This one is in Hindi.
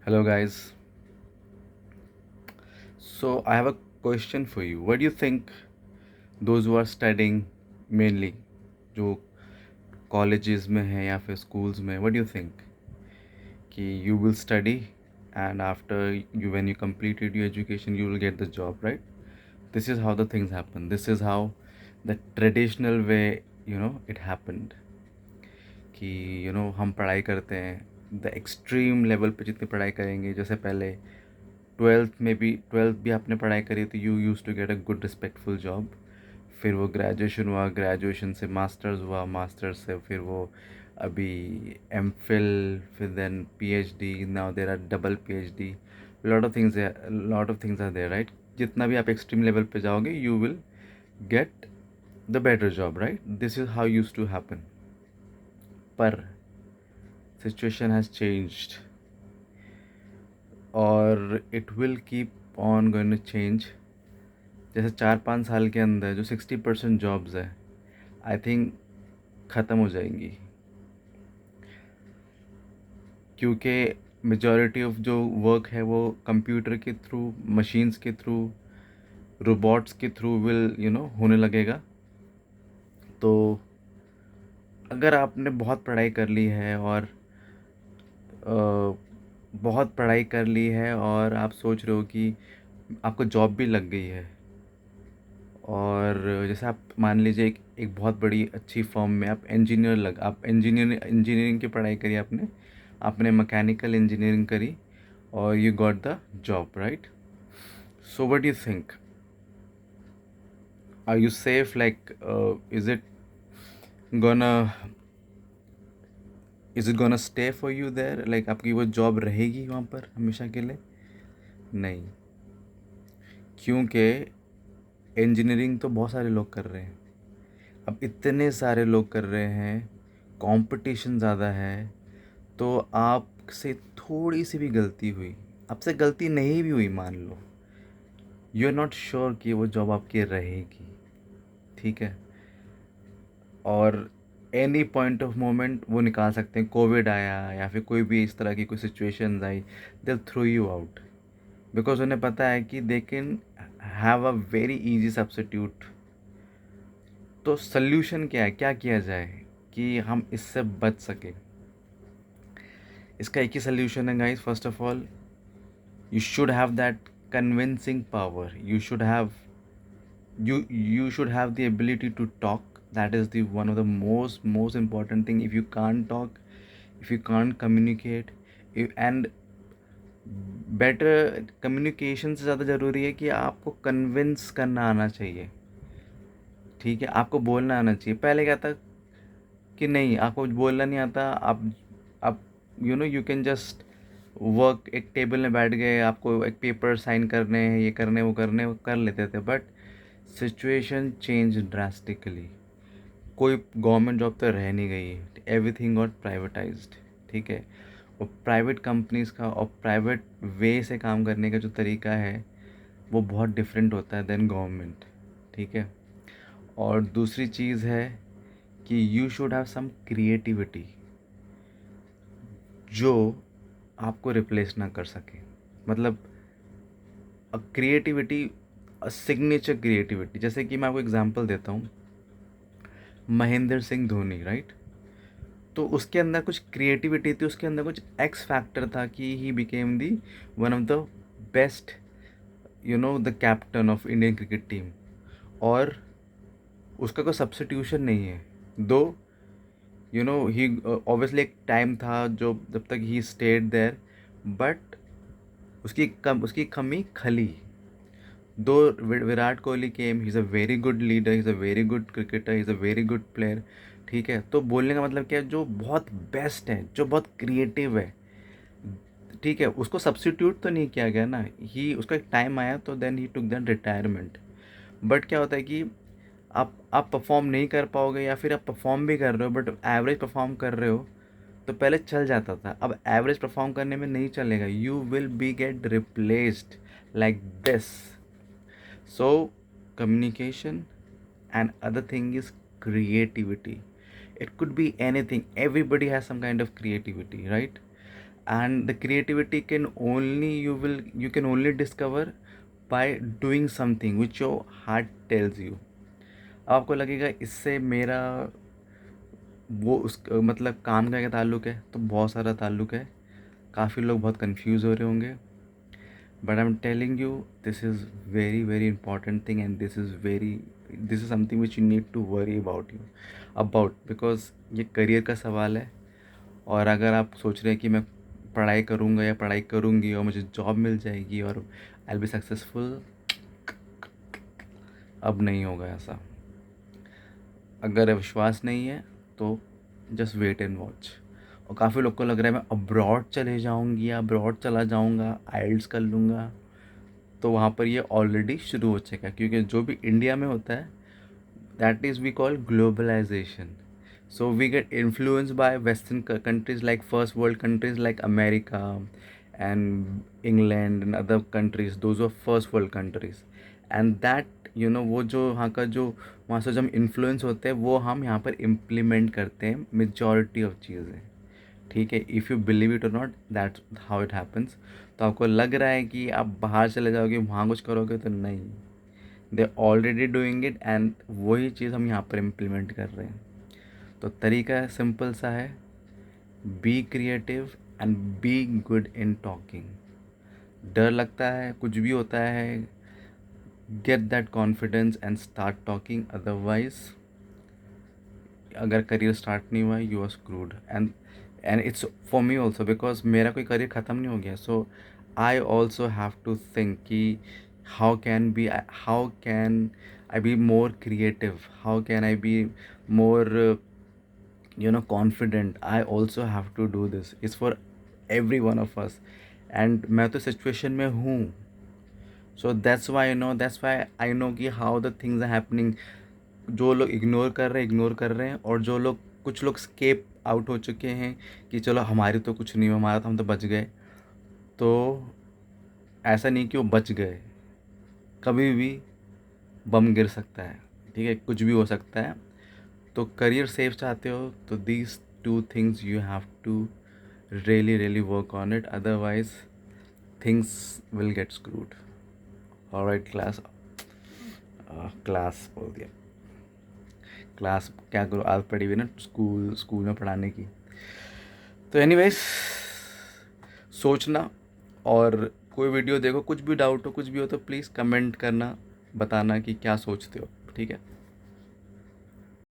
Hello, guys. So, I have a question for you. What do you think those who are studying mainly, जो colleges में हैं या फिर schools में, what do you think कि you will study and after when you completed your education you will get the job, right? This is how the things happen. This is how the traditional way, it happened. कि हम पढ़ाई करते हैं द एक्सट्रीम लेवल पे जितनी पढ़ाई करेंगे, जैसे पहले ट्वेल्थ भी आपने पढ़ाई करी तो you use to get a good respectful job. फिर वो ग्रेजुएशन हुआ, ग्रेजुएशन से मास्टर्स हुआ, मास्टर्स से फिर वो अभी एम फिल, फिर then PhD, now there are double PhD. Lot of things are there, right? जितना भी आप एक्सट्रीम लेवल पे जाओगे you will get the better job, right? This is how use to happen. पर सिचुएशन हैज़ चेंज्ड और it will keep on going to change. जैसे 4-5 साल के अंदर जो 60% जॉब्स है, आई थिंक ख़त्म हो जाएंगी, क्योंकि मेजॉरिटी ऑफ जो वर्क है वो कंप्यूटर के थ्रू, मशीन्स के थ्रू, रोबोट्स के थ्रू विल होने लगेगा। तो अगर आपने बहुत पढ़ाई कर ली है और बहुत पढ़ाई कर ली है और आप सोच रहे हो कि आपको जॉब भी लग गई है, और जैसे आप मान लीजिए एक बहुत बड़ी अच्छी फर्म में आप इंजीनियरिंग की पढ़ाई करी, आपने आपने मैकेनिकल इंजीनियरिंग करी और you got the job, right? So what do you think, are you safe, like gonna is it gonna stay for you there, like आपकी वो जॉब रहेगी वहाँ पर हमेशा के लिए? नहीं, क्योंकि इंजीनियरिंग तो बहुत सारे लोग कर रहे हैं, अब इतने सारे लोग कर रहे हैं, कंपटीशन ज़्यादा है। तो आपसे थोड़ी सी भी गलती हुई, आपसे गलती नहीं भी हुई मान लो, यू आर नॉट श्योर कि वो जॉब आपकी रहेगी, ठीक है? और एनी पॉइंट ऑफ मोमेंट वो निकाल सकते हैं। कोविड आया या फिर कोई भी इस तरह की कोई सिचुएशन आई, they throw you out, because उन्हें पता है कि they can have a very easy substitute. तो सल्यूशन क्या है, क्या किया जाए कि हम इससे बच सकें? इसका एक ही सल्यूशन है guys. First of all, you should have that convincing power. You should have the ability to talk. That is the one of the most important thing. If you can't talk, if you can't communicate, and better communication से ज़्यादा ज़रूरी है कि आपको कन्विंस करना आना चाहिए, ठीक है? आपको बोलना आना चाहिए। पहले क्या था कि नहीं, आपको बोलना नहीं आता, आप यू कैन जस्ट वर्क, एक टेबल में बैठ गए, आपको एक पेपर साइन करने हैं, ये करने वो करने, वो कर लेते थे। बट सिचुएशन चेंज ड्रास्टिकली, कोई गवर्नमेंट जॉब तो रह नहीं गई, एवरीथिंग गॉट प्राइवेटाइज्ड, ठीक है? और प्राइवेट कंपनीज़ का और प्राइवेट वे से काम करने का जो तरीका है वो बहुत डिफरेंट होता है देन गवर्नमेंट, ठीक है? और दूसरी चीज़ है कि you should have some creativity जो आपको रिप्लेस ना कर सके। मतलब a creativity, a signature creativity. जैसे कि मैं आपको एग्जांपल देता हूँ, महेंद्र सिंह धोनी, राइट? तो उसके अंदर कुछ क्रिएटिविटी थी, उसके अंदर कुछ एक्स फैक्टर था कि he became the one of the best, the captain of Indian cricket team. और उसका कोई सब्स्टिट्यूशन नहीं है। दो ही ऑब्वियसली एक टाइम था जो जब तक ही स्टेड देयर, बट उसकी कमी खली। दो Virat Kohli came, he is a very good leader, he is a very good cricketer, he is a very good player, ठीक है? तो बोलने का मतलब क्या है, जो बहुत बेस्ट है, जो बहुत क्रिएटिव है, ठीक है, उसको सब्स्टिट्यूट तो नहीं किया गया ना। ही उसका एक टाइम आया तो then he took than retirement. But क्या होता है कि आप परफॉर्म नहीं कर पाओगे, या फिर आप परफॉर्म भी कर रहे हो बट एवरेज परफॉर्म कर रहे हो, तो पहले चल जाता था, अब एवरेज परफॉर्म करने में नहीं चलेगा, you will be gate replaced like this. So, communication, and other thing is creativity. It could be anything. Everybody has some kind of creativity, right? and the creativity can only you can only discover by doing something which your heart tells you. आपको लगेगा इससे मेरा वो उस मतलब काम का क्या ताल्लुक़ है, तो बहुत सारा ताल्लुक़ है। काफ़ी लोग बहुत कंफ्यूज हो रहे होंगे, but I am telling you this is very very important thing and this is something which you need to worry about because ये करियर का सवाल है। और अगर आप सोच रहे हैं कि मैं पढ़ाई करूँगा या पढ़ाई करूँगी और मुझे जॉब मिल जाएगी और आई विल बी सक्सेसफुल, अब नहीं होगा ऐसा। अगर विश्वास नहीं है तो जस्ट वेट एंड वॉच। और काफ़ी लोग को लग रहा है मैं अब्रॉड चले जाऊँगी या अब्रॉड चला जाऊँगा, आइल्स कर लूँगा, तो वहाँ पर ये ऑलरेडी शुरू हो चुका है। क्योंकि जो भी इंडिया में होता है that is we call globalisation. So we get influenced by Western countries like first world countries like America and England and other countries. Those were first world countries. And that वो जो वहाँ का जो वहाँ से जो हम इन्फ्लुएंस होते हैं वो हम यहाँ पर इम्प्लीमेंट करते हैं मेजॉरिटी ऑफ चीज़ें। ठीक है, इफ़ यू बिलीव इट और not that's how it happens. तो आपको लग रहा है कि आप बाहर चले जाओगे वहाँ कुछ करोगे, तो नहीं, they already doing it and वही चीज़ हम यहाँ पर इम्प्लीमेंट कर रहे हैं। तो तरीका सिंपल सा है, be creative and be good in talking. डर लगता है, कुछ भी होता है, get that confidence and start talking. Otherwise अगर करियर स्टार्ट नहीं हुआ you are screwed. And it's for me also because मेरा कोई करियर ख़त्म नहीं हो गया। So I also have to think कि how can I be more creative, how can I be more confident. I also have to do this. It's for every one of us. And मैं तो सिचुएशन में हूँ, so that's why I know कि how the things are happening. जो लोग इग्नोर कर रहे हैं और जो लोग कुछ लोग स्केप आउट हो चुके हैं कि चलो हमारी तो कुछ नहीं हुआ, हमारा तो हम तो बच गए। तो ऐसा नहीं कि वो बच गए, कभी भी बम गिर सकता है, ठीक है, कुछ भी हो सकता है। तो करियर सेफ चाहते हो तो these two things you have to really work on it, otherwise things will get screwed. Alright class, class बोल दिया, क्लास क्या करो, आदत पड़ी हुई ना स्कूल में पढ़ाने की। तो एनीवेज सोचना, और कोई वीडियो देखो, कुछ भी डाउट हो कुछ भी हो तो प्लीज़ कमेंट करना, बताना कि क्या सोचते हो, ठीक है।